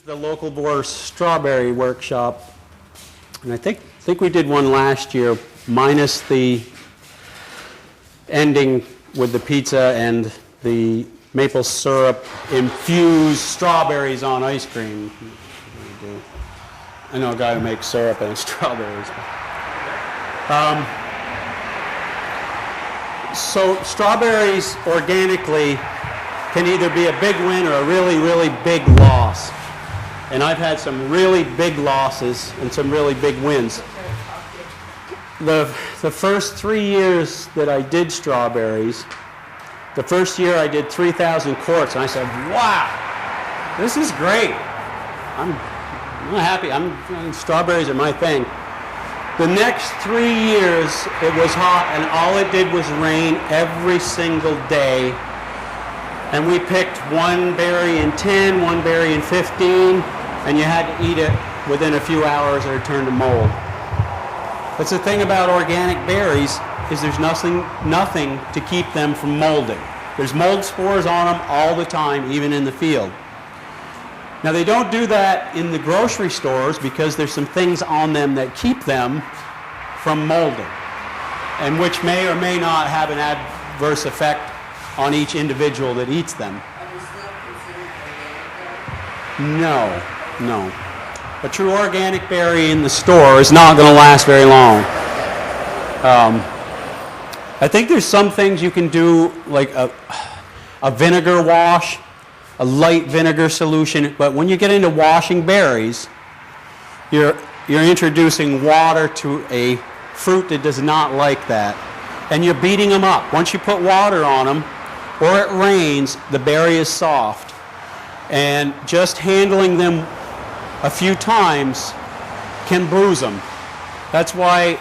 The Localvores strawberry workshop, and I think we did one last year, minus the ending with the pizza and the maple syrup infused strawberries on ice cream. I know a guy who makes syrup and strawberries. So strawberries organically can either be a big win or a really, really big loss. And I've had some really big losses and some really big wins. The first 3 years that I did strawberries, the first year I did 3,000 quarts, and I said, wow, this is great. I'm happy. Strawberries are my thing. The next 3 years, it was hot, and all it did was rain every single day. And we picked one berry in 10, one berry in 15, and you had to eat it within a few hours or it turned to mold. That's the thing about organic berries, is there's nothing to keep them from molding. There's mold spores on them all the time, even in the field. Now they don't do that in the grocery stores because there's some things on them that keep them from molding, and which may or may not have an adverse effect on each individual that eats them. Are they still considered organic? No. A true organic berry in the store is not going to last very long. I think there's some things you can do, like a vinegar wash, a light vinegar solution, but when you get into washing berries, you're introducing water to a fruit that does not like that, and you're beating them up. Once you put water on them, or it rains, the berry is soft, and just handling them a few times can bruise them. That's why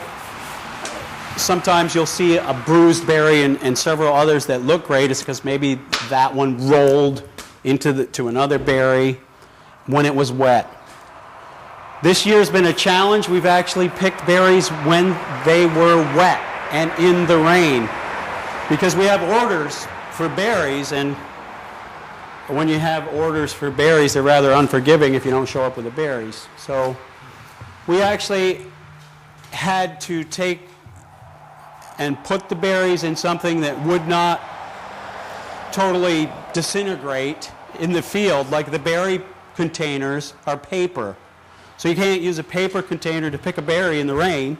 sometimes you'll see a bruised berry and several others that look great. It's because maybe that one rolled to another berry when it was wet. This year's been a challenge. We've actually picked berries when they were wet and in the rain, because we have orders for berries, and when you have orders for berries, they're rather unforgiving if you don't show up with the berries. So we actually had to take and put the berries in something that would not totally disintegrate in the field. Like the berry containers are paper. So you can't use a paper container to pick a berry in the rain,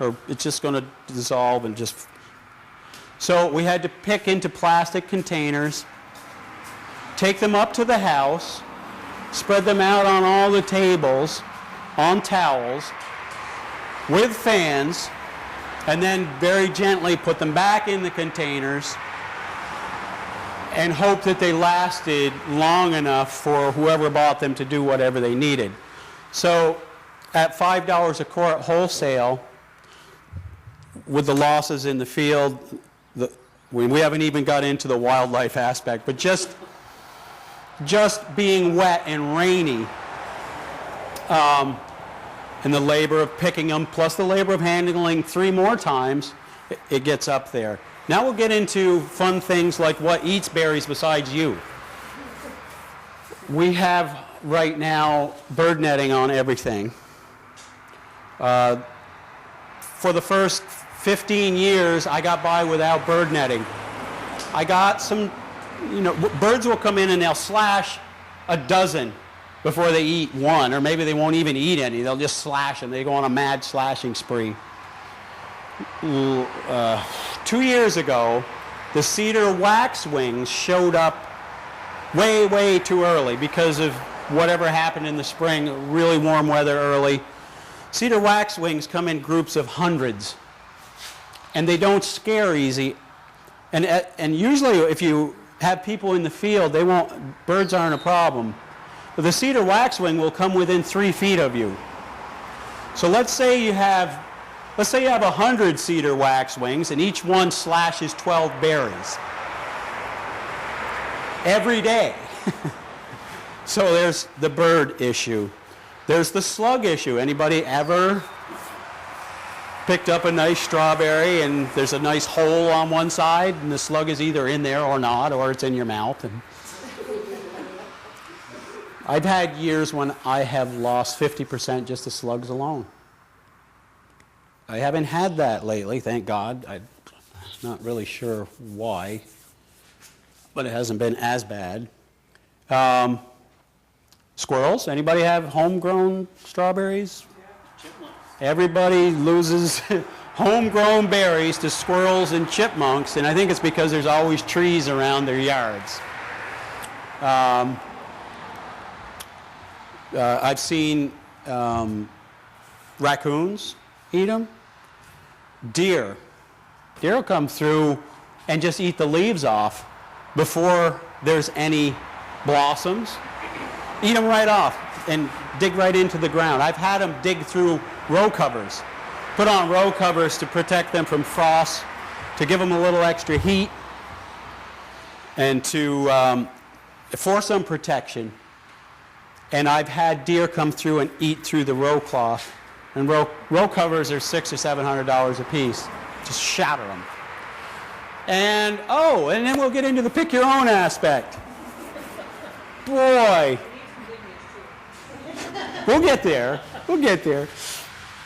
or it's just going to dissolve and just... So we had to pick into plastic containers, take them up to the house, spread them out on all the tables, on towels, with fans, and then very gently put them back in the containers and hope that they lasted long enough for whoever bought them to do whatever they needed. So at $5 a quart wholesale, with the losses in the field, we haven't even got into the wildlife aspect, but just being wet and rainy, and the labor of picking them, plus the labor of handling 3 more times, it gets up there. Now we'll get into fun things like what eats berries besides you. We have right now bird netting on everything. For the first 15 years, I got by without bird netting. I got some, birds will come in and they'll slash a dozen before they eat one, or maybe they won't even eat any. They'll just slash them. They go on a mad slashing spree. 2 years ago, the cedar waxwings showed up way, way too early because of whatever happened in the spring, really warm weather early. Cedar waxwings come in groups of hundreds, and they don't scare easy. And usually if you have people in the field, birds aren't a problem. But the cedar waxwing will come within 3 feet of you. So let's say you have 100 cedar waxwings, and each one slashes 12 berries every day. So there's the bird issue. There's the slug issue. Anybody ever picked up a nice strawberry and there's a nice hole on one side and the slug is either in there or not, or it's in your mouth? And I've had years when I have lost 50% just to slugs alone. I haven't had that lately, thank God. I'm not really sure why, but it hasn't been as bad. Squirrels, anybody have homegrown strawberries? Everybody loses homegrown berries to squirrels and chipmunks, and I think it's because there's always trees around their yards. I've seen raccoons eat them. Deer will come through and just eat the leaves off before there's any blossoms. Eat them right off and dig right into the ground. I've had them dig through row covers, put on row covers to protect them from frost, to give them a little extra heat, and to for some protection. And I've had deer come through and eat through the row cloth. And row covers are $600 or $700 a piece. Just shatter them. And then we'll get into the pick your own aspect. Boy. We'll get there.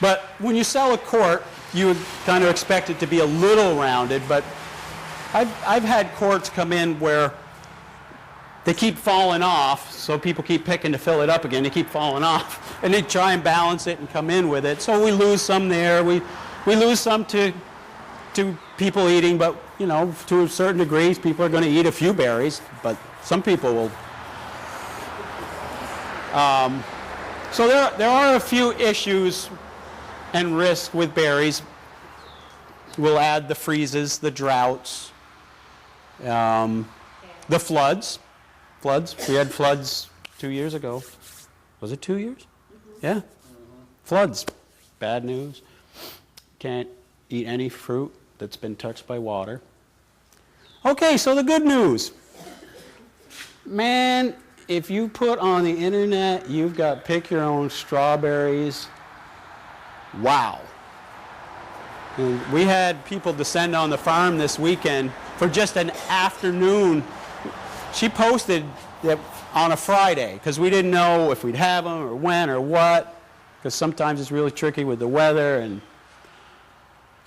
But when you sell a quart, you would kind of expect it to be a little rounded, but I've had quarts come in where they keep falling off, so people keep picking to fill it up again. They keep falling off, and they try and balance it and come in with it. So we lose some there. We lose some to people eating, but to a certain degree, people are going to eat a few berries, but some people will. So there are a few issues and risks with berries. We'll add the freezes, the droughts, the floods. We had floods 2 years ago. Was it 2 years? Mm-hmm. Yeah. Mm-hmm. Floods. Bad news. Can't eat any fruit that's been touched by water. Okay, so the good news. Man, if you put on the internet, you've got pick your own strawberries. Wow. And we had people descend on the farm this weekend for just an afternoon. She posted that on a Friday because we didn't know if we'd have them or when or what, because sometimes it's really tricky with the weather.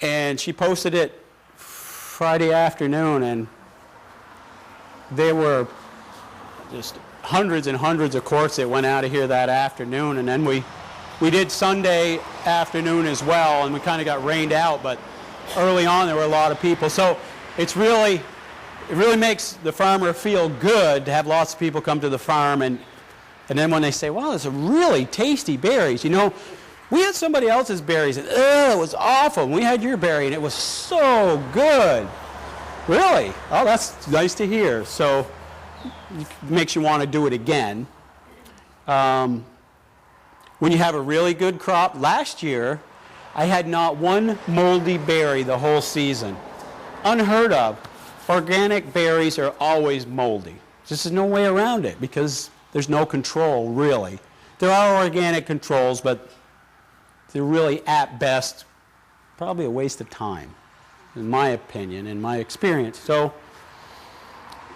And she posted it Friday afternoon, and there were just hundreds and hundreds of quarts that went out of here that afternoon. And then we did Sunday afternoon as well, and we kind of got rained out, but early on there were a lot of people. So it really makes the farmer feel good to have lots of people come to the farm, and then when they say, wow, those are really tasty berries. We had somebody else's berries, and it was awful. And we had your berry, and it was so good. Really? Oh, that's nice to hear. So it makes you want to do it again. When you have a really good crop, last year I had not one moldy berry the whole season. Unheard of. Organic berries are always moldy. Just there's no way around it because there's no control, really. There are organic controls, but they're really, at best, probably a waste of time, in my opinion, in my experience. So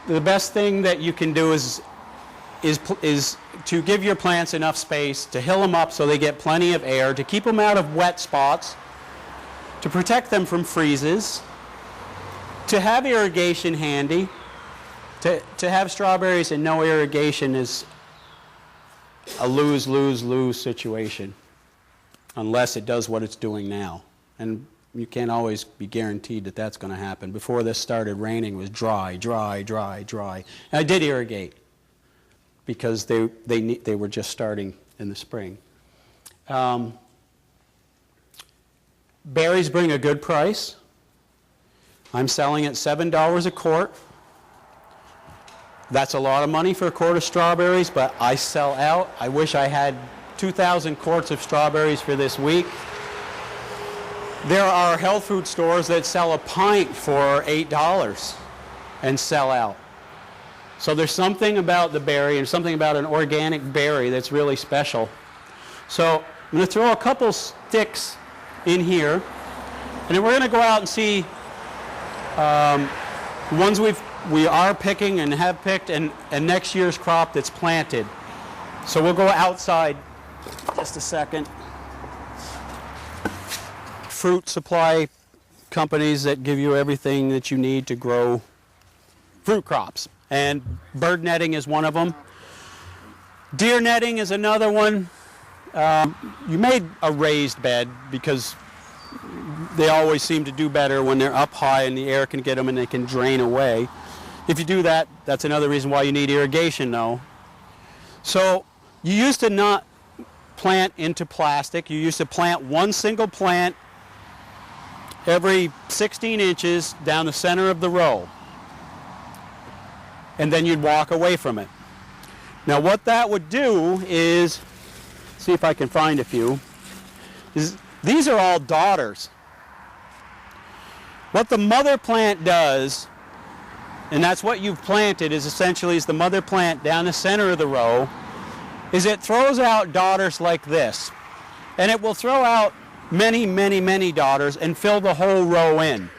the best thing that you can do is to give your plants enough space, to hill them up so they get plenty of air, to keep them out of wet spots, to protect them from freezes, to have irrigation handy. To have strawberries and no irrigation is a lose-lose-lose situation, unless it does what it's doing now. And you can't always be guaranteed that that's going to happen. Before this started raining, it was dry. And I did irrigate because they were just starting in the spring. Berries bring a good price. I'm selling at $7 a quart. That's a lot of money for a quart of strawberries, but I sell out. I wish I had 2,000 quarts of strawberries for this week. There are health food stores that sell a pint for $8 and sell out. So there's something about the berry and something about an organic berry that's really special. So I'm going to throw a couple sticks in here, and then we're going to go out and see ones we are picking and have picked, and next year's crop that's planted. So we'll go outside just a second. Fruit supply companies that give you everything that you need to grow fruit crops. And bird netting is one of them. Deer netting is another one. You made a raised bed because they always seem to do better when they're up high and the air can get them and they can drain away. If you do that, that's another reason why you need irrigation though. So you used to not plant into plastic. You used to plant one single plant every 16 inches down the center of the row. And then you'd walk away from it. Now what that would do is, see if I can find a few, these are all daughters. What the mother plant does, and that's what you've planted, is essentially is the mother plant down the center of the row, is it throws out daughters like this. And it will throw out many, many, many daughters and fill the whole row in.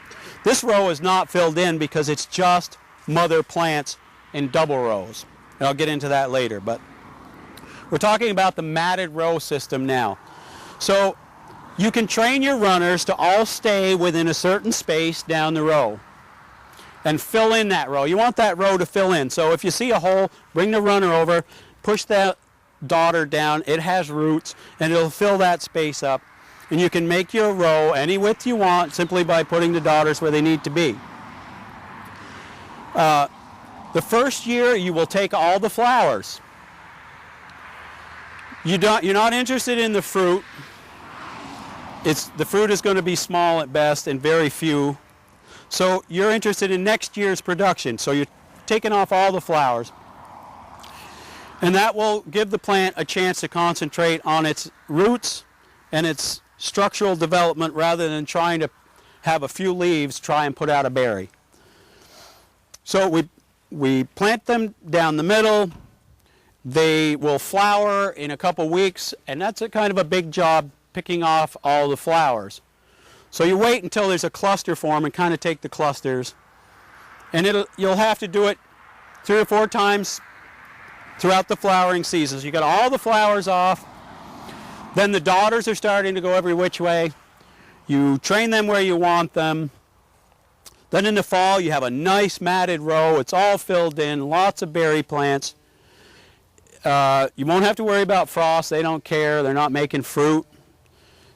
This row is not filled in because it's just mother plants in double rows. And I'll get into that later, but we're talking about the matted row system now. So you can train your runners to all stay within a certain space down the row and fill in that row. You want that row to fill in. So if you see a hole, bring the runner over, push that daughter down. It has roots and it'll fill that space up. And you can make your row any width you want simply by putting the daughters where they need to be. The first year you will take all the flowers. You're not interested in the fruit. The fruit is going to be small at best and very few. So you're interested in next year's production. So you're taking off all the flowers. And that will give the plant a chance to concentrate on its roots and its structural development rather than trying to have a few leaves try and put out a berry. So we plant them down the middle. They will flower in a couple weeks, and that's a kind of a big job picking off all the flowers. So you wait until there's a cluster form and kind of take the clusters. And you'll have to do it 3 or 4 times throughout the flowering season. So you got all the flowers off. Then the daughters are starting to go every which way. You train them where you want them. Then in the fall you have a nice matted row. It's all filled in, lots of berry plants. You won't have to worry about frost. They don't care. They're not making fruit.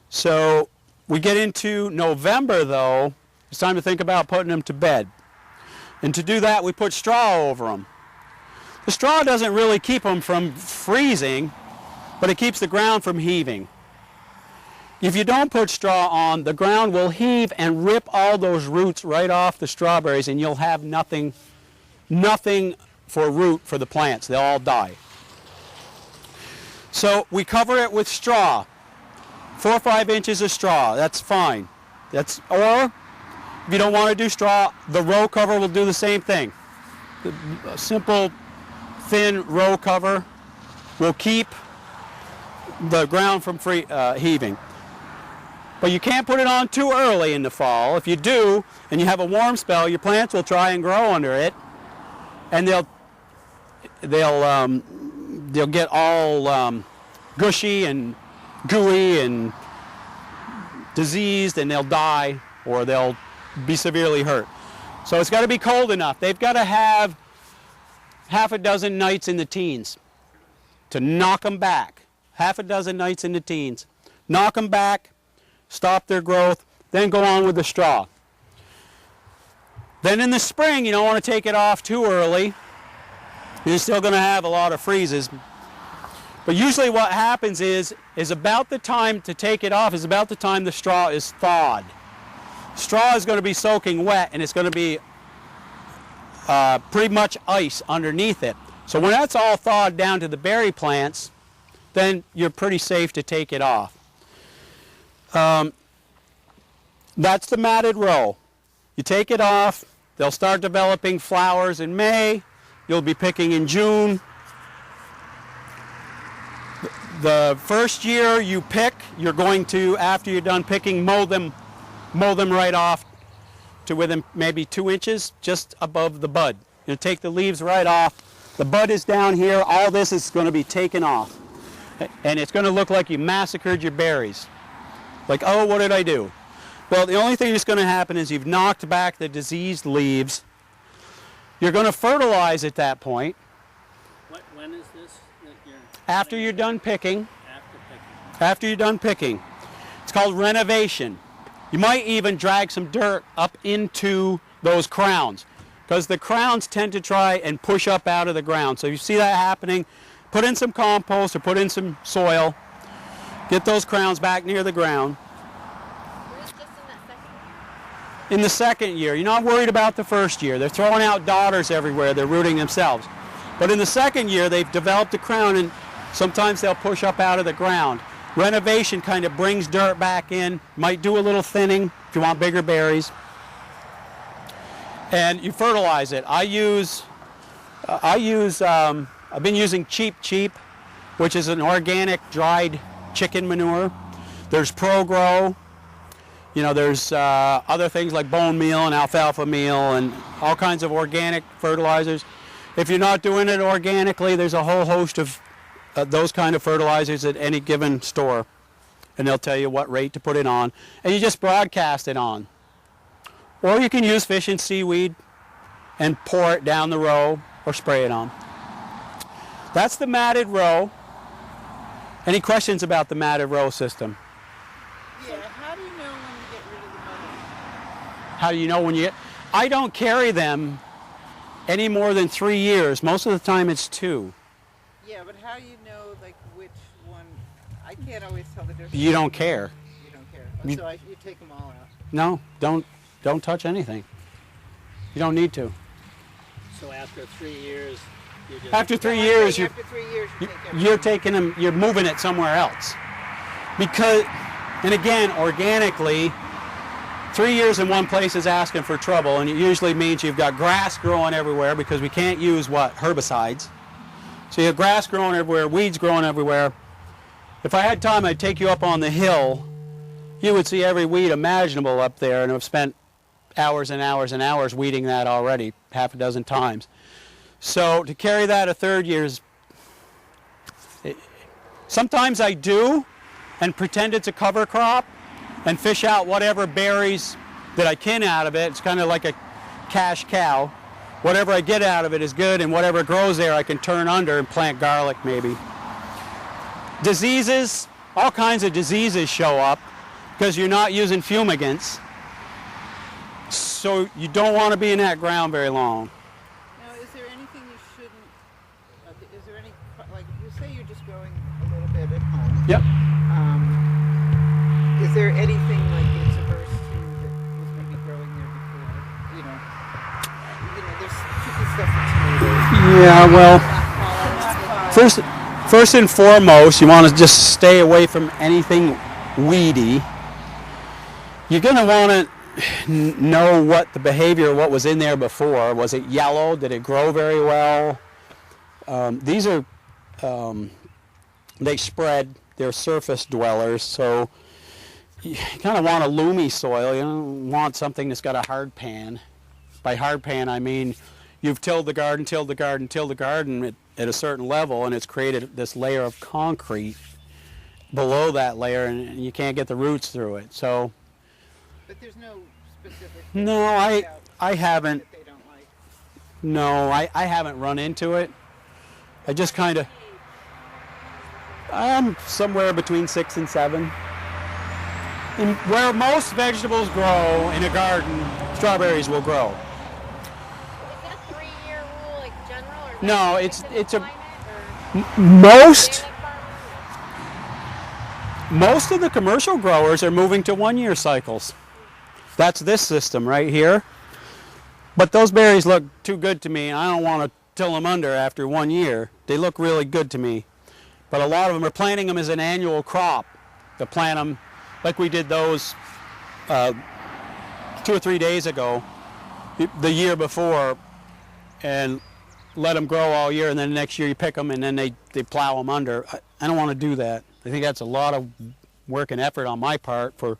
So we get into November though. It's time to think about putting them to bed. And to do that we put straw over them. The straw doesn't really keep them from freezing, but it keeps the ground from heaving. If you don't put straw on, the ground will heave and rip all those roots right off the strawberries, and you'll have nothing for root for the plants. They'll all die. So we cover it with straw, 4 or 5 inches of straw. That's fine. Or if you don't want to do straw, the row cover will do the same thing. A simple, thin row cover will keep the ground from heaving. But you can't put it on too early in the fall. If you do, and you have a warm spell, your plants will try and grow under it, and they'll get all gushy and gooey and diseased, and they'll die or they'll be severely hurt. So it's got to be cold enough. They've got to have half a dozen nights in the teens to knock them back. Half a dozen nights in the teens. Knock them back, stop their growth, then go on with the straw. Then in the spring, you don't want to take it off too early. You're still going to have a lot of freezes. But usually what happens is about the time to take it off is about the time the straw is thawed. Straw is going to be soaking wet, and it's going to be pretty much ice underneath it. So when that's all thawed down to the berry plants, then you're pretty safe to take it off. That's the matted row. You take it off, they'll start developing flowers in May, you'll be picking in June. The first year you pick, you're going to, after you're done picking, mow them right off to within maybe 2 inches just above the bud. You'll take the leaves right off, The bud is down here. All this is going to be taken off. And it's going to look like you massacred your berries. Like, oh, what did I do? Well, the only thing that's going to happen is you've knocked back the diseased leaves. You're going to fertilize at that point. When is this? After you're done picking. After picking. After you're done picking. It's called renovation. You might even drag some dirt up into those crowns, because the crowns tend to try and push up out of the ground. So if you see that happening, put in some compost or put in some soil. Get those crowns back near the ground. In the second year, you're not worried about the first year. They're throwing out daughters everywhere. They're rooting themselves. But in the second year, they've developed a crown, and sometimes they'll push up out of the ground. Renovation kind of brings dirt back in. Might do a little thinning if you want bigger berries. And you fertilize it. I've been using Cheap, which is an organic dried chicken manure. There's ProGrow. You know, there's other things like bone meal and alfalfa meal and all kinds of organic fertilizers. If you're not doing it organically, there's a whole host of those kind of fertilizers at any given store. And they'll tell you what rate to put it on. And you just broadcast it on. Or you can use fish and seaweed and pour it down the row or spray it on. That's the matted row. Any questions about the matted row system? Yeah, how do you know when to get rid of the butter? How do you know when you get... I don't carry them any more than 3 years. Most of the time it's 2. Yeah, but how do you know, like, which one? I can't always tell the difference. You don't care. You don't care. Oh, so you take them all out. No, don't touch anything. You don't need to. So after 3 years, you just... After 3 years, After 3 years, you take everything. you're taking them, you're moving it somewhere else. Because, and again, organically, 3 years in one place is asking for trouble, and it usually means you've got grass growing everywhere, because we can't use herbicides. So you have grass growing everywhere, weeds growing everywhere. If I had time, I'd take you up on the hill. You would see every weed imaginable up there, and I've spent hours and hours and hours weeding that already, half a dozen times. So to carry that a third year is... Sometimes I do and pretend it's a cover crop and fish out whatever berries that I can out of it. It's kind of like a cash cow. Whatever I get out of it is good, and whatever grows there I can turn under and plant garlic maybe. Diseases, all kinds of diseases show up because you're not using fumigants. So you don't want to be in that ground very long. Now, is there anything you shouldn't, is there any, like, you say you're just growing a little bit at home. Yep. Is there anything like it's averse to that was maybe growing there before? You know, there's tricky stuff for tomatoes. Yeah, well, First, first and foremost, you want to just stay away from anything weedy. You're going to want to know what the behavior, what was in there before. Was it yellow? Did it grow very well? These are, they spread, they're surface dwellers, so you kind of want a loomy soil. You don't want something that's got a hard pan. By hard pan, I mean you've tilled the garden at a certain level, and it's created this layer of concrete below that layer, and you can't get the roots through it. So, but there's no specific. no, I haven't. That they don't like. No, I haven't run into it. I just kind of. I'm somewhere between 6 and 7. And where most vegetables grow in a garden, strawberries will grow. Is that a 3-year rule, like general, or is No, that it's specific a climate, or most organic farming? most of the commercial growers are moving to 1-year cycles. That's this system right here. But those berries look too good to me. I don't want to till them under after 1 year. They look really good to me. But a lot of them are planting them as an annual crop. To plant them like we did those 2 or 3 days ago, the year before, and let them grow all year, and then next year you pick them and then they plow them under. I don't want to do that. I think that's a lot of work and effort on my part for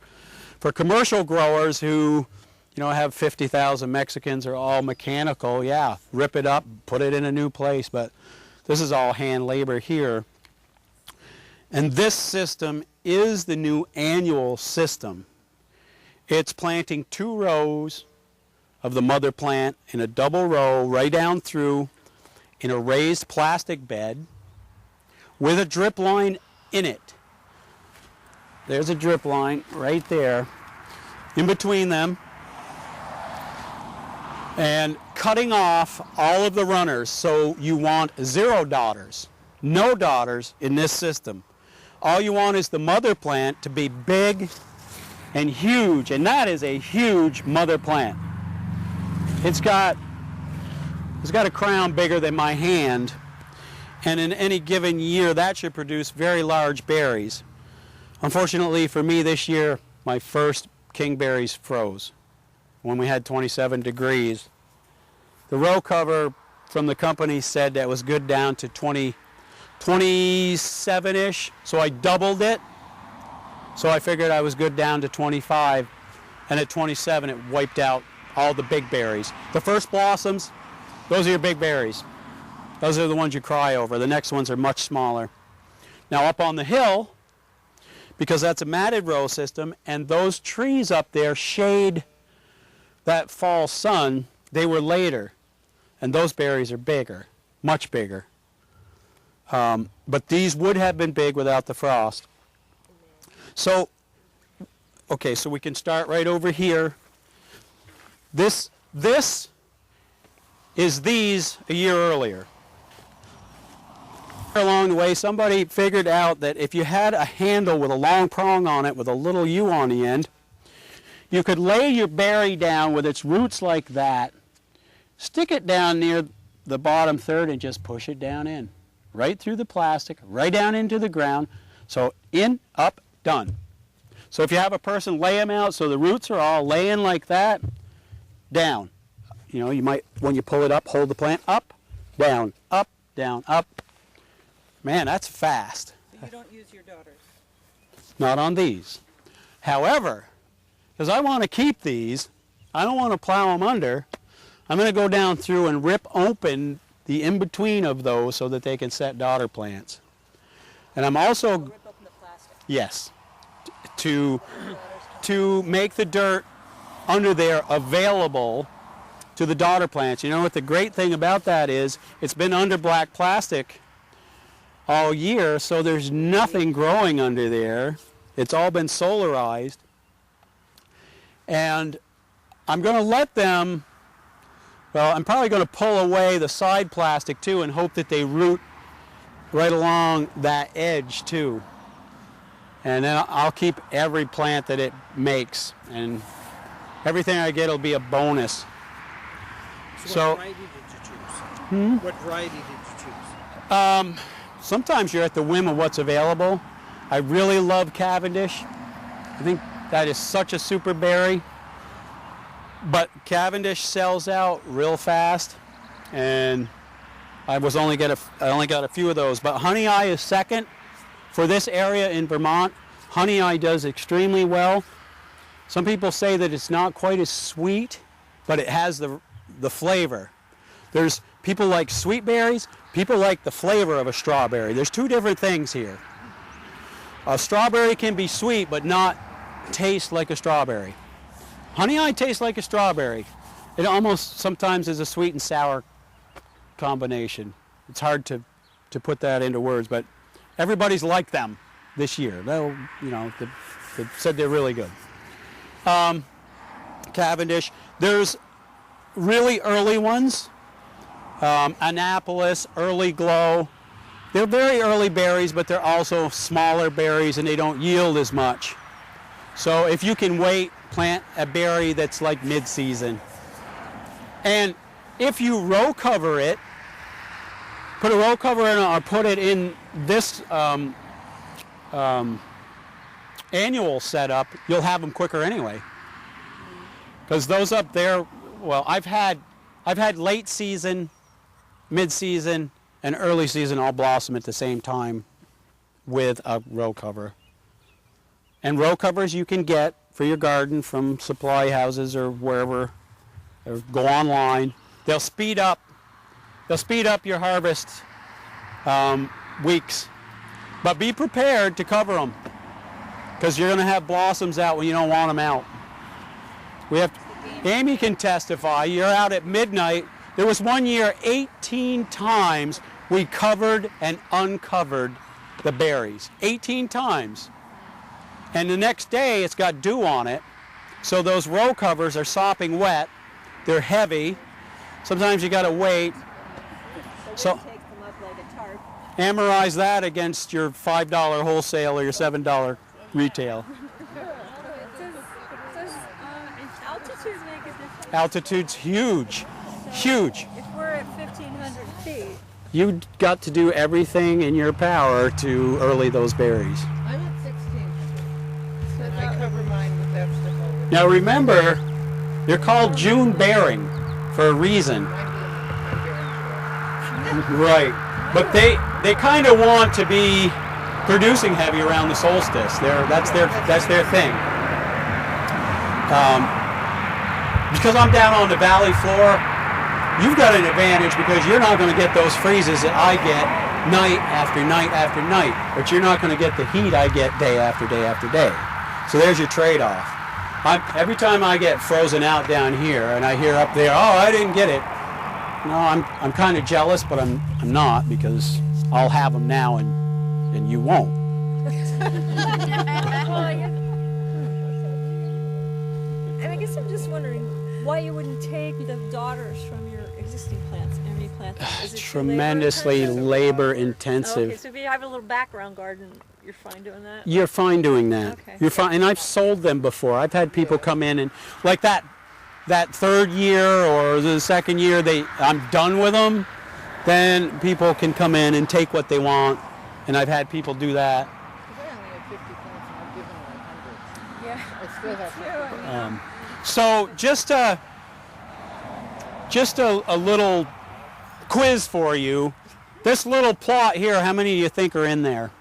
commercial growers who You know, I have 50,000 Mexicans are all mechanical. Yeah, rip it up, put it in a new place, but this is all hand labor here. And this system is the new annual system. It's planting 2 rows of the mother plant in a double row right down through in a raised plastic bed with a drip line in it. There's a drip line right there in between them, and cutting off all of the runners. So you want 0 daughters, no daughters in this system. All you want is the mother plant to be big and huge, and that is a huge mother plant. It's got a crown bigger than my hand, and in any given year that should produce very large berries. Unfortunately for me this year, my first kingberries froze when we had 27 degrees. The row cover from the company said that was good down to 27-ish, so I doubled it. So I figured I was good down to 25, and at 27 it wiped out all the big berries. The first blossoms, those are your big berries. Those are the ones you cry over. The next ones are much smaller. Now up on the hill, because that's a matted row system, and those trees up there shade that fall sun, they were later, and those berries are bigger, much bigger. But these would have been big without the frost. So, okay, so we can start right over here. This is these a year earlier. Along the way, somebody figured out that if you had a handle with a long prong on it with a little U on the end, you could lay your berry down with its roots like that, stick it down near the bottom third and just push it down in. Right through the plastic, right down into the ground. So in, up, done. So if you have a person lay them out so the roots are all laying like that, down. You know, you might, when you pull it up, hold the plant up, down, up, down, up. Man, that's fast. So you don't use your daughters? Not on these. However, because I want to keep these, I don't want to plow them under, I'm going to go down through and rip open the in-between of those so that they can set daughter plants. And I'm also, Rip open the plastic. yes, to make the dirt under there available to the daughter plants. You know what the great thing about that is? It's been under black plastic all year, so there's nothing growing under there. It's all been solarized. And I'm going to let them, well, I'm probably going to pull away the side plastic too and hope that they root right along that edge too. And then I'll keep every plant that it makes, and everything I get will be a bonus. So what variety did you choose? What variety did you choose? Sometimes you're at the whim of what's available. I really love Cavendish. I think that is such a super berry. But Cavendish sells out real fast, and I only got a few of those. But Honey Eye is second for this area in Vermont. Honey Eye does extremely well. Some people say that it's not quite as sweet, but it has the flavor. There's people like sweet berries, people like the flavor of a strawberry. There's two different things here. A strawberry can be sweet but not taste like a strawberry. Honey Eye tastes like a strawberry. It almost sometimes is a sweet and sour combination. It's hard to put that into words, but everybody's like them this year. They'll, you know, they said they're really good. Cavendish. There's really early ones. Annapolis, Early Glow. They're very early berries, but they're also smaller berries and they don't yield as much. So if you can wait, plant a berry that's like mid-season. And if you row cover it, put a row cover in or put it in this annual setup, you'll have them quicker anyway. Because those up there, well, I've had late season, mid-season, and early season all blossom at the same time with a row cover. And row covers you can get for your garden from supply houses or wherever, or go online. They'll speed up your harvest weeks, but be prepared to cover them because you're going to have blossoms out when you don't want them out. Amy can testify. You're out at midnight. There was one year 18 times we covered and uncovered the berries. 18 times. And the next day it's got dew on it, so those row covers are sopping wet. They're heavy. Sometimes you got to wait. So Take them up like a tarp. amortize that against your $5 wholesale or your $7 retail. Does altitude make a difference? Altitude's huge, huge. If we're at 1,500 feet, You got to do everything in your power to early those berries. I'm at 1600. So I cover mine with vegetable. Now remember, they're called June bearing for a reason. Right. But they kind of want to be producing heavy around the solstice. That's their thing. Because I'm down on the valley floor, you've got an advantage because you're not going to get those freezes that I get night after night after night, but you're not going to get the heat I get day after day after day. So there's your trade-off. Every time I get frozen out down here and I hear up there, oh, I didn't get it. No, I'm kind of jealous, but I'm not, because I'll have them now and you won't. and I guess I'm just wondering why you wouldn't take the daughters from your existing plants and replant them. Is it too Tremendously labor intensive. Okay, so if you have a little background garden, you're fine doing that? You're fine doing that. Okay. You're fine, and I've sold them before. I've had people come in and like that third year or the second year I'm done with them. Then people can come in and take what they want, and I've had people do that. Because I only have 50 plants and I've given away hundreds. Yeah. I still have 50. So just a little quiz for you. This little plot here, how many do you think are in there?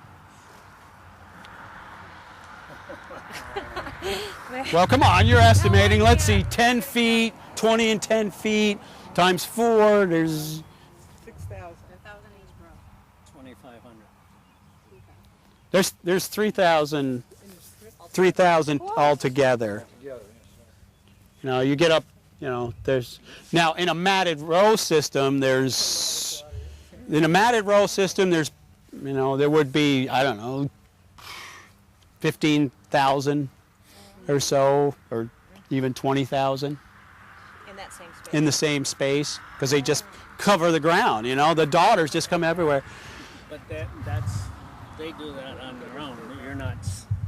Well, come on, you're estimating. Let's see, 10 feet, 20 and 10 feet, times 4, there's 6,000. 2,500. there's 3,000 altogether. You know, you get up, you know, there's now in a matted row system, there's you know, there would be, I don't know, 15,000 or so, or even 20,000 In that same space. in the same space, because they just cover the ground, you know, the daughters just come everywhere. But they do that on their own.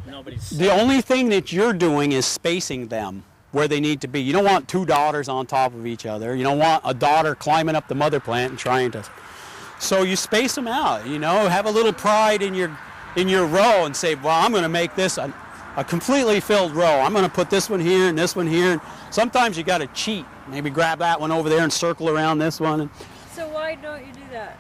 Nobody's. The only thing that you're doing is spacing them where they need to be. You don't want two daughters on top of each other. You don't want a daughter climbing up the mother plant and trying to. So you space them out, you know, have a little pride in your row and say, well, I'm going to make this a completely filled row. I'm going to put this one here and this one here. Sometimes you got to cheat. Maybe grab that one over there and circle around this one. So why don't you do that?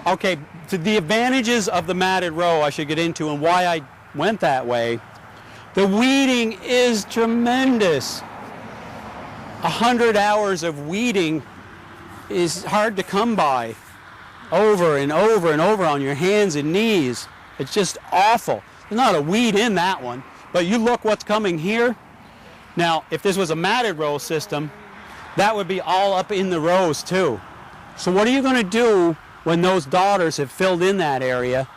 Okay, to the advantages of the matted row I should get into and why I went that way. The weeding is tremendous. 100 hours of weeding is hard to come by. Over and over and over on your hands and knees. It's just awful. There's not a weed in that one, but you look what's coming here. Now, if this was a matted row system, that would be all up in the rows too. So what are you going to do when those daughters have filled in that area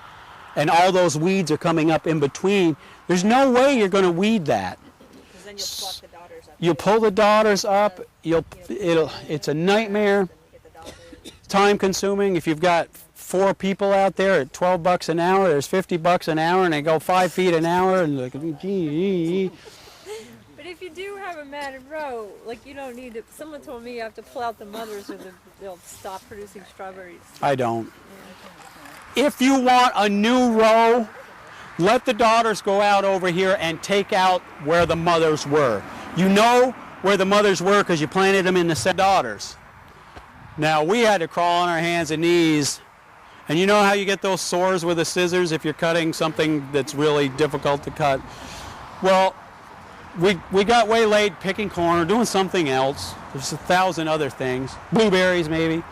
and all those weeds are coming up in between? There's no way you're going to weed that. Because then you'll pluck the daughters up. You'll pull the daughters up. It's a nightmare. Time consuming. If you've got 4 people out there at $12 an hour, there's $50 an hour, and they go 5 feet an hour, and like, gee. But if you do have a matted row, like you don't need to. Someone told me you have to pull out the mothers or they'll stop producing strawberries. I don't. If you want a new row, let the daughters go out over here and take out where the mothers were. You know where the mothers were because you planted them in the daughters. Now, we had to crawl on our hands and knees And you know how you get those sores with the scissors if you're cutting something that's really difficult to cut? Well, we got waylaid picking corn or doing something else. There's 1,000 other things. Blueberries maybe.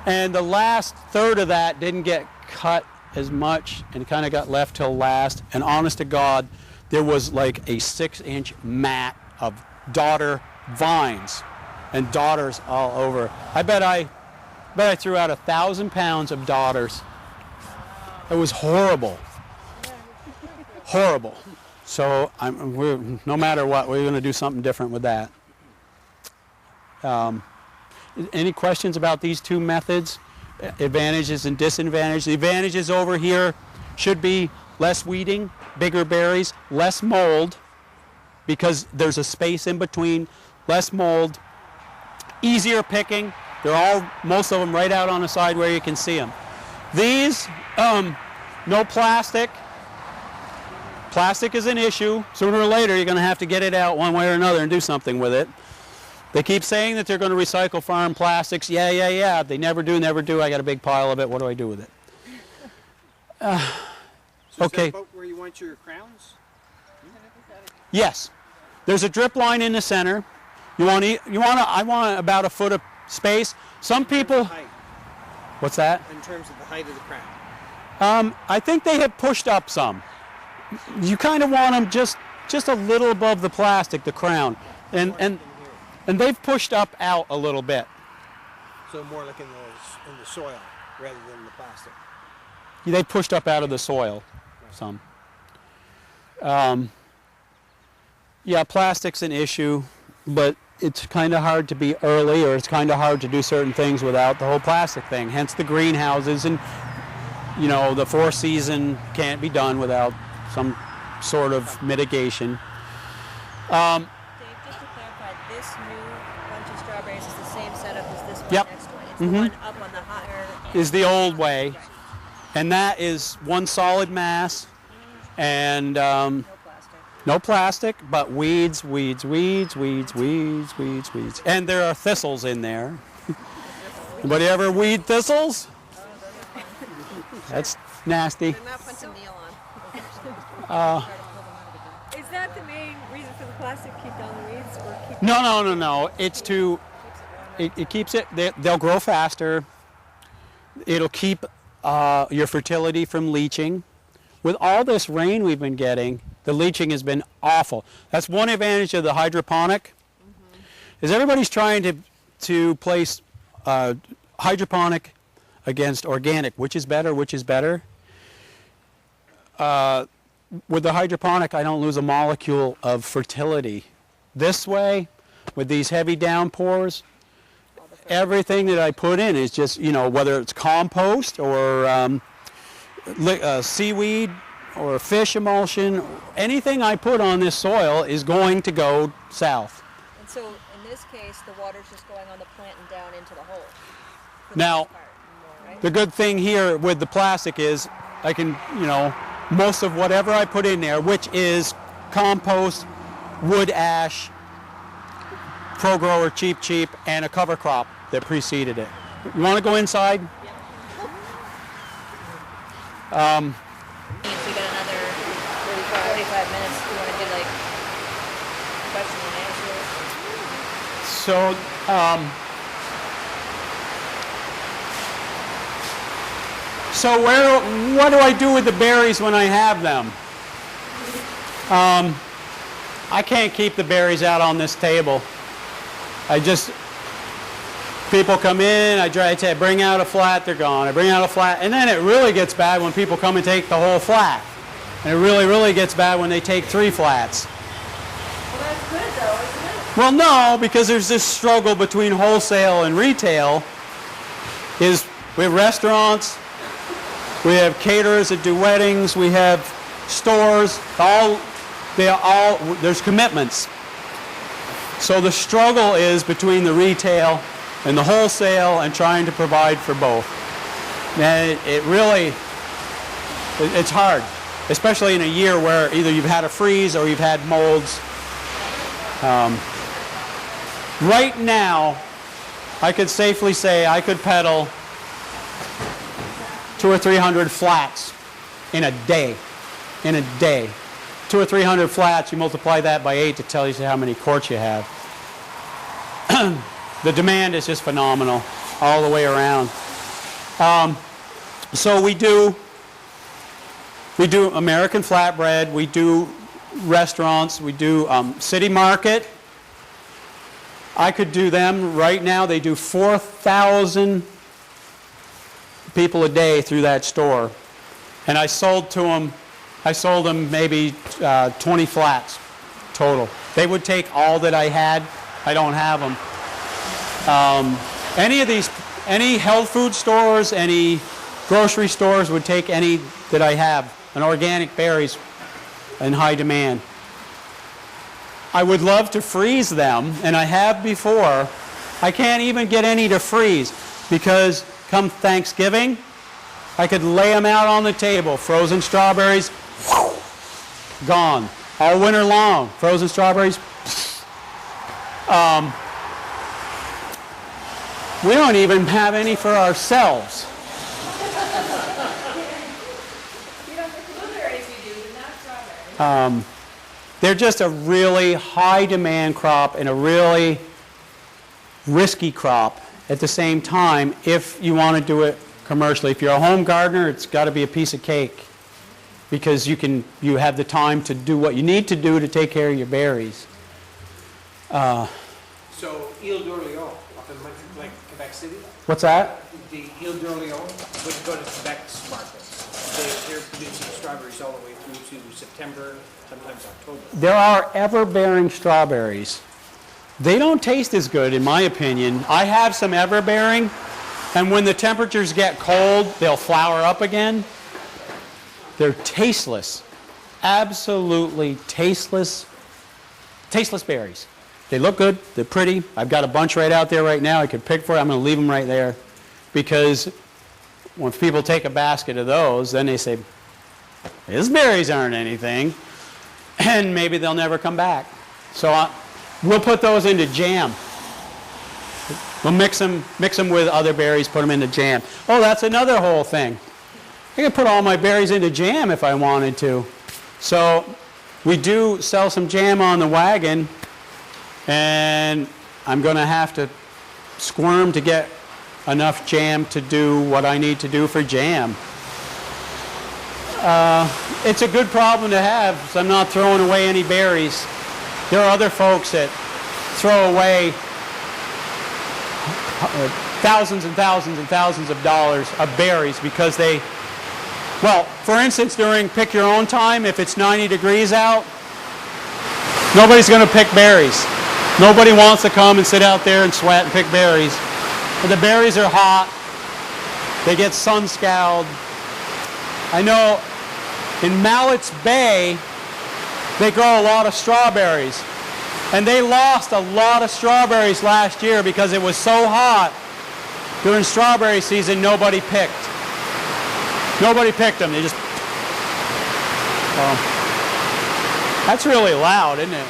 And the last third of that didn't get cut as much and kind of got left till last. And honest to God, there was like a 6-inch mat of daughter vines and daughters all over. I bet I threw out 1,000 pounds of daughters. It was horrible. Horrible. So no matter what, we're going to do something different with that. Any questions about these two methods? Advantages and disadvantages. The advantages over here should be less weeding, bigger berries, less mold, because there's a space in between, less mold, easier picking. They're all, most of them right out on the side where you can see them. These, no plastic. Plastic is an issue. Sooner or later, you're going to have to get it out one way or another and do something with it. They keep saying that they're going to recycle farm plastics. Yeah. They never do. I got a big pile of it. What do I do with it? So Okay. is that about where you want your crowns? Yes. There's a drip line in the center. I want about a foot of space. Some people, Height, what's that? in terms of the height of the crown. I think they have pushed up some. You kind of want them just a little above the plastic, the crown. And they've pushed up out a little bit. So more like in the soil rather than the plastic. They pushed up out of the soil, some. Yeah, plastic's an issue, but it's kind of hard to be early, or it's kind of hard to do certain things without the whole plastic thing. Hence the greenhouses, and the 4-season can't be done without some sort of mitigation. Dave, just to clarify, this new bunch of strawberries is the same setup as this one Yep. next one. It's the one up on the higher. Is the old way, and that is one solid mass, and No plastic. no plastic, but weeds. And there are thistles in there. Anybody ever weed thistles? That's nasty. They're not fun to kneel Uh, on. Is that the main reason for the plastic? Keep down the weeds, or keep? No. It's to, it keeps it, they'll grow faster. It'll keep your fertility from leaching. With all this rain we've been getting, the leaching has been awful. That's one advantage of the hydroponic, is everybody's trying to place hydroponic against organic, which is better. With the hydroponic, I don't lose a molecule of fertility. This way, with these heavy downpours, everything that I put in is just, whether it's compost or seaweed or fish emulsion, anything I put on this soil is going to go south. And so, in this case, the water's just going on the plant and down into the hole. For the Now, most part, more, right? the good thing here with the plastic is I can, most of whatever I put in there, which is compost, wood ash, pro-grower cheap, and a cover crop that preceded it. You want to go inside? If we got another 45 minutes, do you want to do like question and answers? So, what do I do with the berries when I have them? I can't keep the berries out on this table. People come in, I try to bring out a flat, they're gone. I bring out a flat, and then it really gets bad when people come and take the whole flat. And it really gets bad when they take 3 flats. Well, that's good though, isn't it? Well, no, because there's this struggle between wholesale and retail. We have restaurants, we have caterers that do weddings, we have stores, there's commitments. So the struggle is between the retail and the wholesale and trying to provide for both. And it's hard, especially in a year where either you've had a freeze or you've had molds. Right now, I could safely say I could peddle 200 or 300 flats in a day. In a day. 200 or 300 flats, you multiply that by 8 to tell you how many quarts you have. The demand is just phenomenal all the way around. So we do American flatbread, we do restaurants, we do city market. I could do them right now. They do 4,000 people a day through that store. And I sold them maybe 20 flats total. They would take all that I had. I don't have them. Any health food stores, any grocery stores would take any that I have. And organic berries in high demand. I would love to freeze them, and I have before. I can't even get any to freeze because come Thanksgiving, I could lay them out on the table. Frozen strawberries, gone. All winter long, frozen strawberries. We don't even have any for ourselves. They're just a really high demand crop and a really risky crop at the same time if you want to do it commercially. If you're a home gardener, it's got to be a piece of cake because you have the time to do what you need to do to take care of your berries. So Ile d'Orléans, up in like Quebec City, What's that? the Ile d'Orléans would go to Quebec's markets. They're producing strawberries all the way through to September, sometimes October. There are ever-bearing strawberries. They don't taste as good, in my opinion. I have some ever-bearing, and when the temperatures get cold, they'll flower up again. They're tasteless. Absolutely tasteless berries. They look good. They're pretty. I've got a bunch right out there right now I could pick for. I'm going to leave them right there because when people take a basket of those, then they say, these berries aren't anything, and maybe they'll never come back. So we'll put those into jam. We'll mix them with other berries, put them into jam. Oh, that's another whole thing. I could put all my berries into jam if I wanted to. So we do sell some jam on the wagon, and I'm going to have to squirm to get enough jam to do what I need to do for jam. It's a good problem to have, so I'm not throwing away any berries. There are other folks that throw away thousands and thousands and thousands of dollars of berries because they, well, for instance, during pick your own time, if it's 90 degrees out, nobody's going to pick berries. Nobody wants to come and sit out there and sweat and pick berries. But the berries are hot. They get sun scalded. I know in Mallett's Bay, they grow a lot of strawberries. And they lost a lot of strawberries last year because it was so hot. During strawberry season, nobody picked. Nobody picked them. They just... that's really loud, isn't it?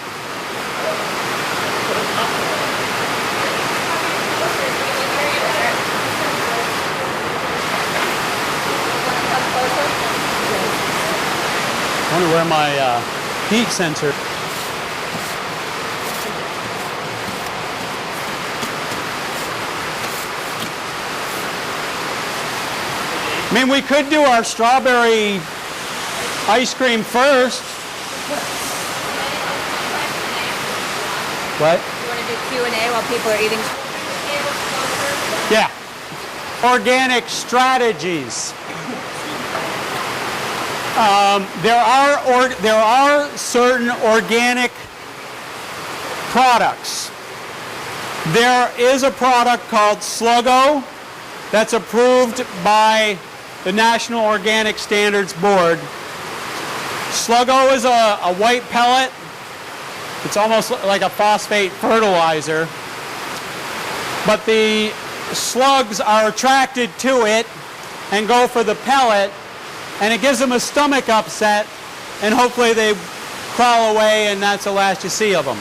I wonder where my heat sensor. I mean, we could do our strawberry ice cream first. What? You want to do Q&A while people are eating? Yeah. Organic strategies. There are certain organic products. There is a product called Sluggo that's approved by the National Organic Standards Board. Sluggo is a white pellet. It's almost like a phosphate fertilizer. But the slugs are attracted to it and go for the pellet, and it gives them a stomach upset, and hopefully they crawl away, and that's the last you see of them.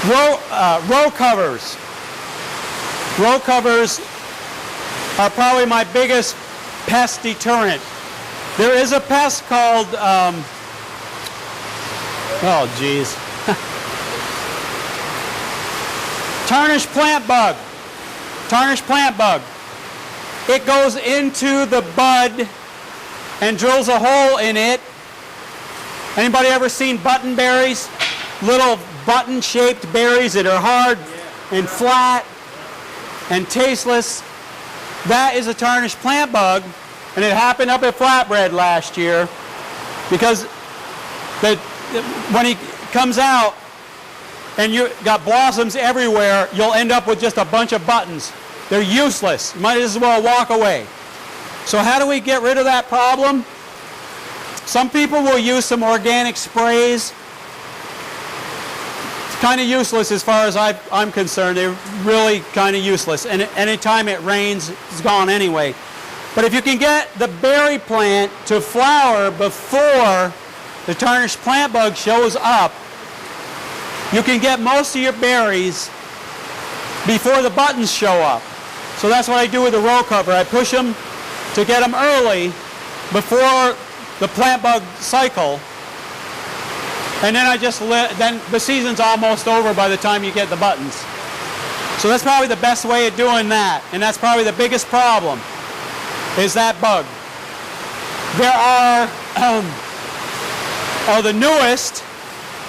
Row covers. Row covers are probably my biggest pest deterrent. There is a pest called, oh geez, tarnished plant bug. Tarnished plant bug. It goes into the bud and drills a hole in it. Anybody ever seen button berries? Little button-shaped berries that are hard and flat and tasteless. That is a tarnished plant bug, and it happened up at Flatbread last year because when he comes out and you got blossoms everywhere, you'll end up with just a bunch of buttons. They're useless. You might as well walk away. So how do we get rid of that problem? Some people will use some organic sprays. It's kind of useless as far as I'm concerned. They're really kind of useless. And anytime it rains, it's gone anyway. But if you can get the berry plant to flower before the tarnished plant bug shows up, you can get most of your berries before the buttons show up. So that's what I do with the row cover. I push them to get them early before the plant bug cycle, and then then the season's almost over by the time you get the buttons. So that's probably the best way of doing that, and that's probably the biggest problem, is that bug. There are, the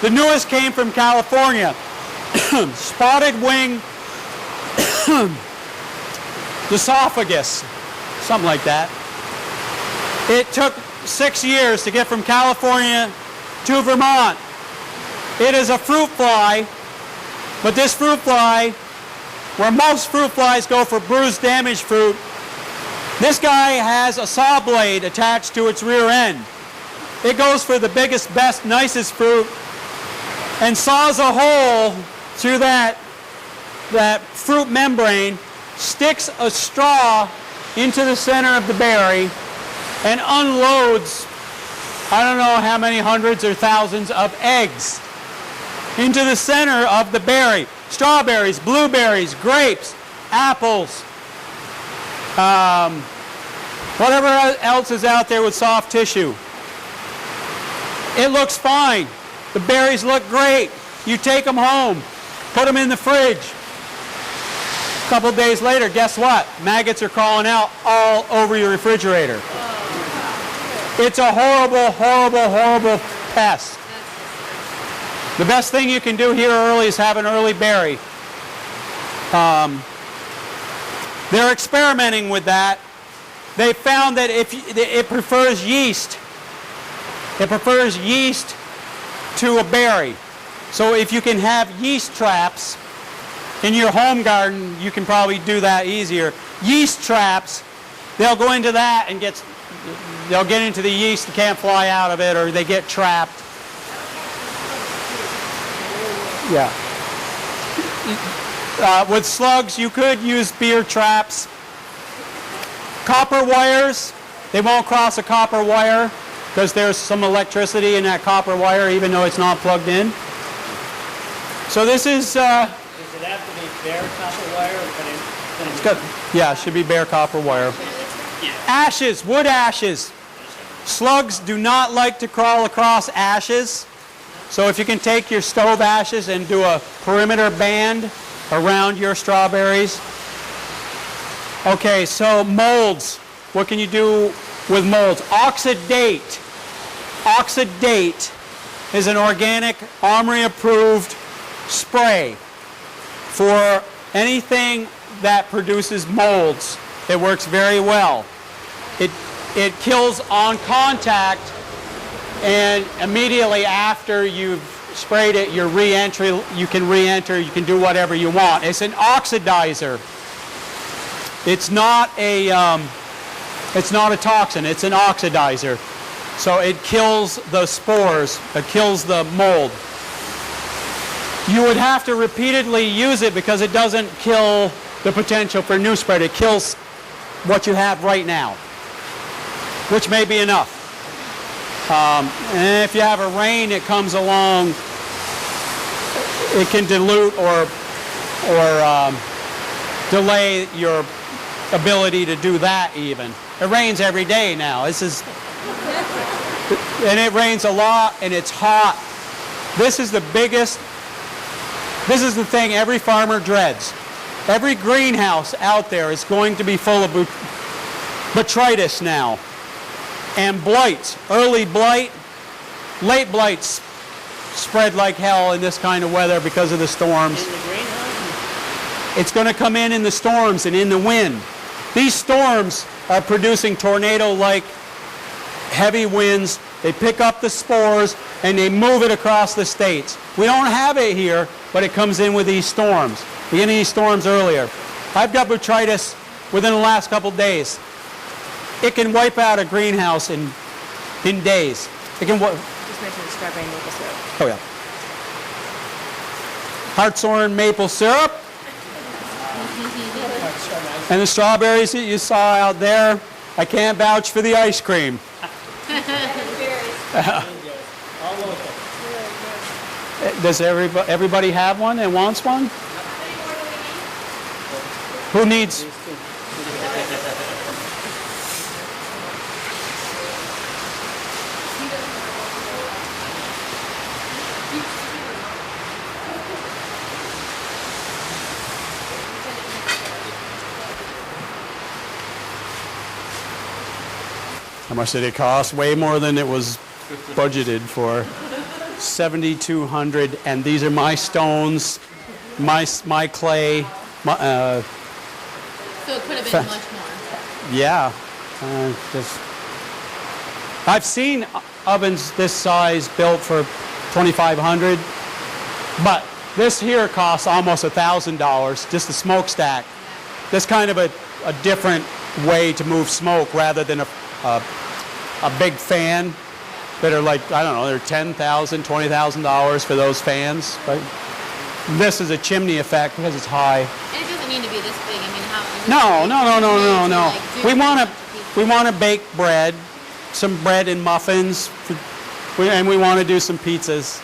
newest came from California, spotted wing esophagus, something like that. It took 6 years to get from California to Vermont. It is a fruit fly, but this fruit fly, where most fruit flies go for bruised, damaged fruit, this guy has a saw blade attached to its rear end. It goes for the biggest, best, nicest fruit and saws a hole through that fruit membrane, sticks a straw into the center of the berry, and unloads, I don't know how many hundreds or thousands of eggs into the center of the berry. Strawberries, blueberries, grapes, apples, whatever else is out there with soft tissue. It looks fine. The berries look great. You take them home, put them in the fridge. A couple days later, guess what? Maggots are crawling out all over your refrigerator. It's a horrible, horrible, horrible pest. The best thing you can do here early is have an early berry. They're experimenting with that. They found that it prefers yeast. It prefers yeast to a berry. So if you can have yeast traps in your home garden, you can probably do that easier. Yeast traps, they'll go into that and they'll get into the yeast and can't fly out of it, or they get trapped. Yeah. With slugs, you could use beer traps. Copper wires, they won't cross a copper wire because there's some electricity in that copper wire even though it's not plugged in. So this is... Does it have to be bare copper wire or can it's got, yeah, it should be bare copper wire. Ashes, wood ashes. Slugs do not like to crawl across ashes. So if you can take your stove ashes and do a perimeter band around your strawberries. Okay, so molds. What can you do with molds? Oxidate. Oxidate is an organic, Armory-approved spray for anything that produces molds. It works very well. It kills on contact, and immediately after you've sprayed it, you can re-enter, you can do whatever you want. It's an oxidizer. It's not a toxin, it's an oxidizer. So it kills the spores, it kills the mold. You would have to repeatedly use it because it doesn't kill the potential for new spread. It kills what you have right now, which may be enough. And if you have a rain that comes along, it can dilute or delay your ability to do that even. It rains every day now. And it rains a lot and it's hot. This is the thing every farmer dreads. Every greenhouse out there is going to be full of botrytis now. And blights, early blight, late blights spread like hell in this kind of weather because of the storms. In the greenhouse? It's going to come in the storms and in the wind. These storms are producing tornado-like heavy winds. They pick up the spores and they move it across the states. We don't have it here, but it comes in with these storms. We get these storms earlier. I've got botrytis within the last couple days. It can wipe out a greenhouse in days. It can. Just mentioned strawberry and maple syrup. Oh yeah. Hartshorn maple syrup. And the strawberries that you saw out there, I can't vouch for the ice cream. All local. Does everybody have one and wants one? Who needs? How much did it cost? Way more than it was budgeted for. $7,200, and these are my stones, my clay. So it could have been much more. Yeah. I've seen ovens this size built for $2,500, but this here costs almost $1,000, just a smokestack. That's kind of a different way to move smoke rather than a big fan that are like, I don't know, they're $10,000, $20,000 for those fans. But this is a chimney effect because it's high. And it doesn't need to be this big. I mean, how? No. We want to bake bread, some bread and muffins, and we want to do some pizzas.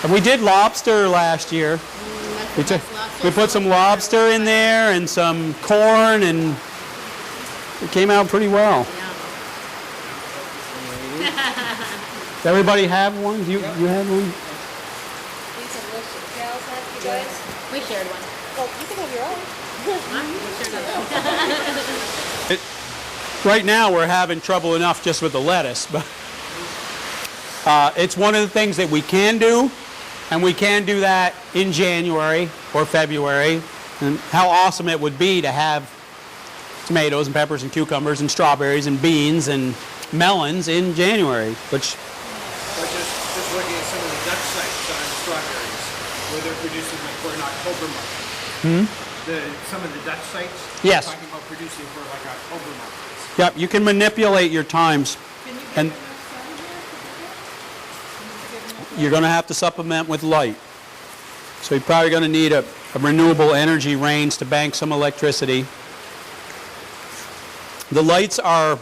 And we did lobster last year. We put some lobster in there and some corn, and it came out pretty well. Does everybody have one? Do you have one? We shared one. Well, you can have your own. Right now we're having trouble enough just with the lettuce, but it's one of the things that we can do, and we can do that in January or February. And how awesome it would be to have tomatoes and peppers and cucumbers and strawberries and beans and melons in January, which... Or just looking at some of the Dutch sites on strawberries, where they're producing like for an October month. Some of the Dutch sites Yes. are talking about producing for like October months. Yep, you can manipulate your times. And you're going to have to supplement with light. So you're probably going to need a renewable energy range to bank some electricity. The lights are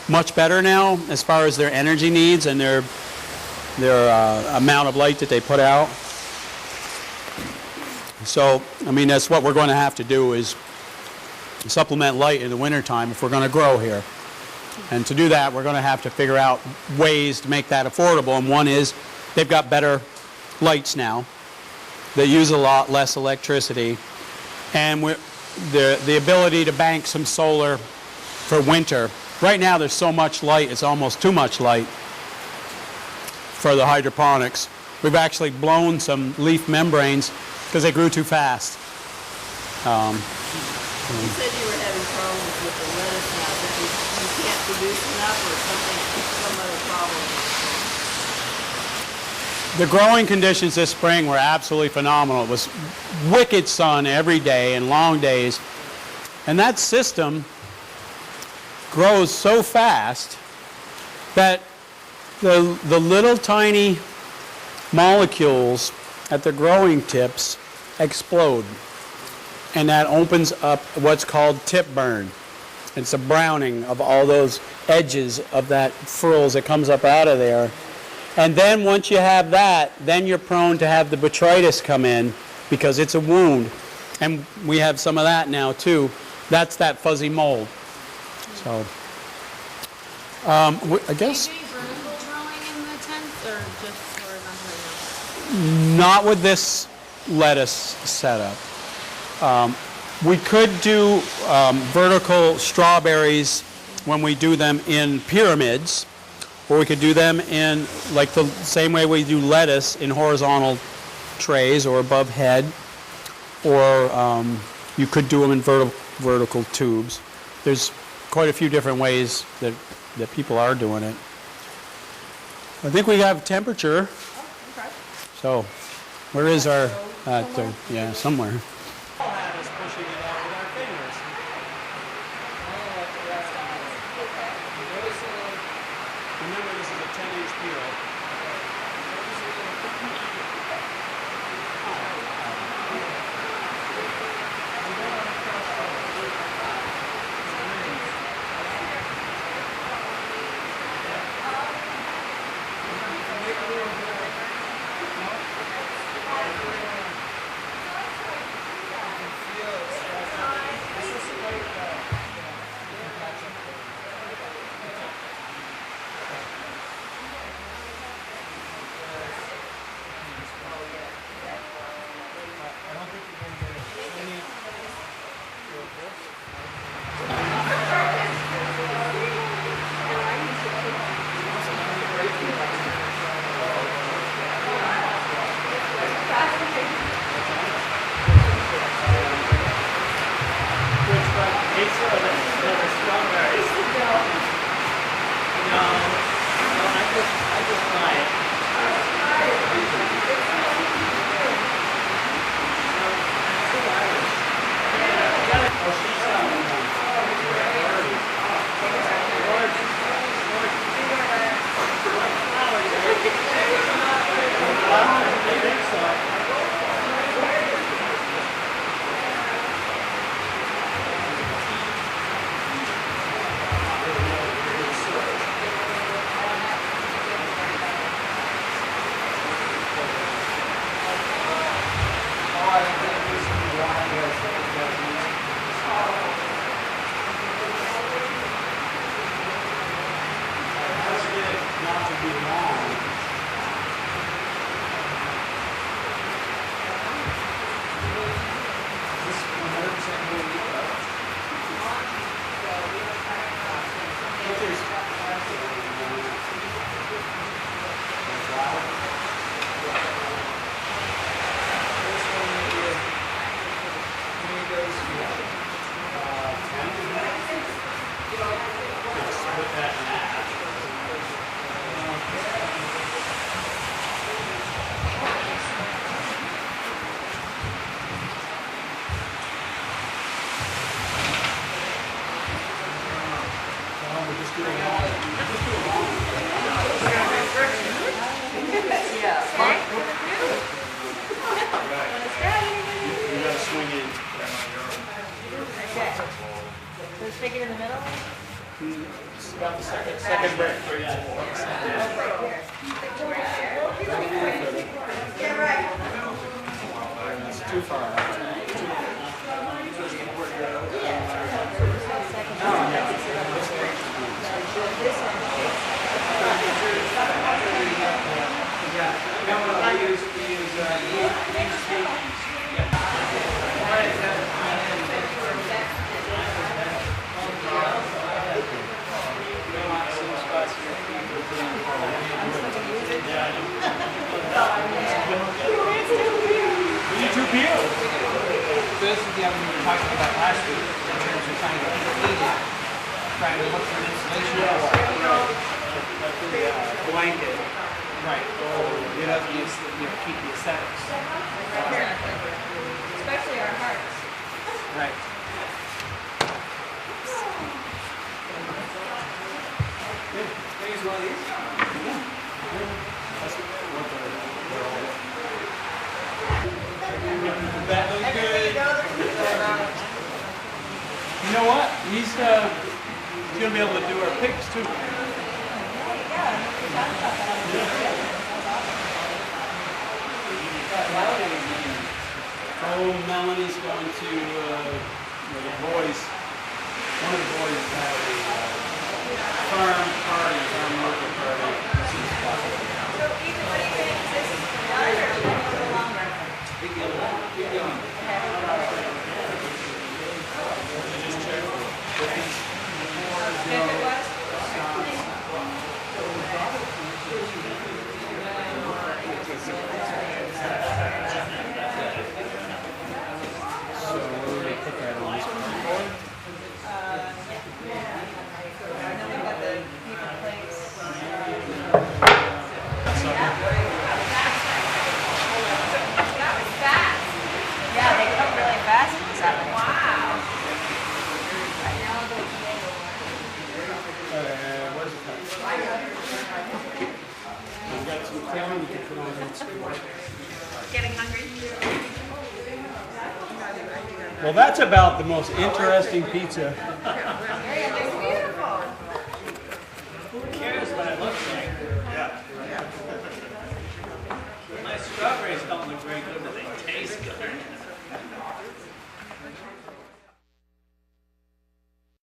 much better now as far as their energy needs and their amount of light that they put out. So, I mean, that's what we're going to have to do is supplement light in the wintertime if we're going to grow here. And to do that, we're going to have to figure out ways to make that affordable. And one is they've got better lights now that use a lot less electricity. And the ability to bank some solar for winter. Right now there's so much light, it's almost too much light for the hydroponics. We've actually blown some leaf membranes because they grew too fast. You said you were having problems with the lettuce now, that you can't produce enough or some other problem? The growing conditions this spring were absolutely phenomenal. It was wicked sun every day and long days. And that system grows so fast that the little tiny molecules at the growing tips explode. And that opens up what's called tip burn. It's a browning of all those edges of that frills that comes up out of there. And then once you have that, then you're prone to have the botrytis come in because it's a wound. And we have some of that now too. That's that fuzzy mold. So, I guess Are you doing vertical growing in the tents or just horizontal right now? not with this lettuce setup. We could do vertical strawberries when we do them in pyramids, or we could do them in like the same way we do lettuce in horizontal trays or above head, or you could do them in vertical tubes. There's quite a few different ways that people are doing it. I think we have temperature. Oh, okay. So, where is our? Yeah, somewhere. Remember, this is a 10-inch peel. Stick it in the middle? About the second break. It's too far. This is the other one we were talking about last week, in terms of trying to complete it, trying to look for an installation blanket. Right. It doesn't keep the aesthetics. Especially our hearts. Right. Can I use one of these? That looks good. You know what? He's gonna be able to do our pics too. Melanie's going to, the boys, one of the boys had a farm party, farm worker party. So even exists now or no longer? Big yellow. Just check with these If it was? So where would they put that on this board? And then we got the paper plates. That was fast. Yeah, they come really fast in this oven. Wow. Right now the Where's the pen? We've got some corn we can put on it. getting hungry. Well, that's about the most interesting pizza